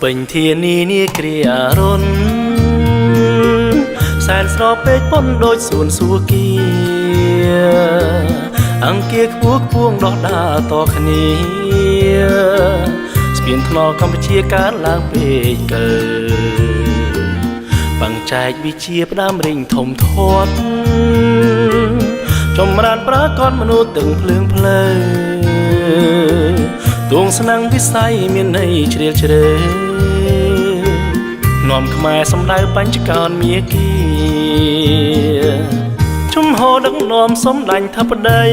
ពេញធានីនេះគ្រារុនសែនស្រពេកប៉ុនដូចសួនសួគីអង្គាខ្ពស់ខ្ពងដោះដាតគ្នាស្ពានថ្នល់កម្ពុជាកើតឡើងពេកកើបង្ចែកវិជាផ្ដាំរិញធំធាត់ចម្រើនប្រកបមនុស្សទាំងភ្លើងភ្លើទួងស្នាំងវិស័យមានន័យជ្រាលជ្រៅនាំខ្មែរសំដៅបញ្ចកោណមាគីជំហរដឹកនាំសំដាញ់ថាបតី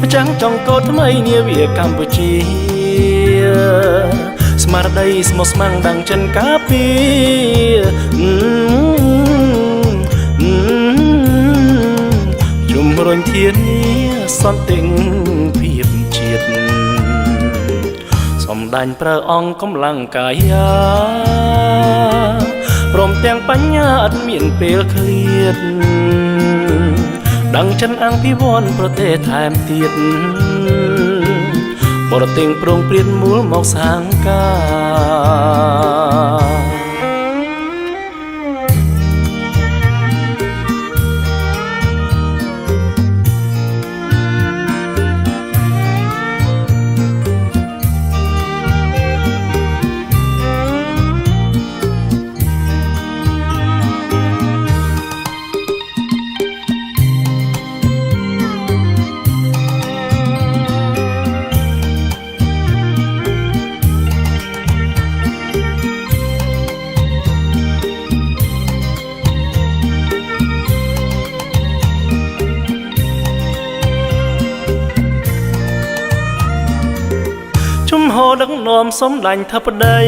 ម្ចាំងចង់កោតថ្មីនាវាកម្ពុជាស្មារតីស្មោះស្ម័គ្រดังចិនការពារជំរុញធានាសន្តិភាពជាតិសម្ដេចព្រះអង្គកម្លាំងកាយាព្រមទាំងបញ្ញាអត់មានពេលឃ្លាតดังចិនអភិវឌ្ឍប្រទេសថែមទៀតបរទេសប្រងព្រាតមូលមកសាងការជំហរដឹកនាំសំដាញ់ថាបតី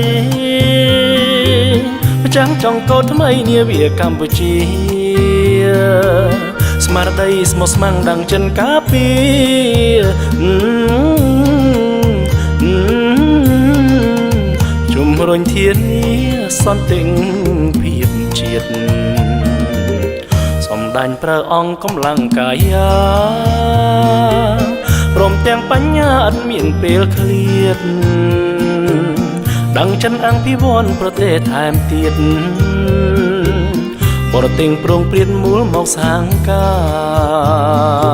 ម្ចាំងចង់កោតថ្មីនាវាកម្ពុជាស្មារតីស្មោះស្ម័គ្រดังចិនការពារជំរុញធានាសន្តិភាពជាតិសម្ដេចព្រះអង្គកម្លាំងកាយាព្រមទាំងបញ្ញាអត់មានពេលឃ្លាតดังចិនអភិវឌ្ឍប្រទេសថែមទៀតបរទេសប្រងព្រាតមូលមកសាងការ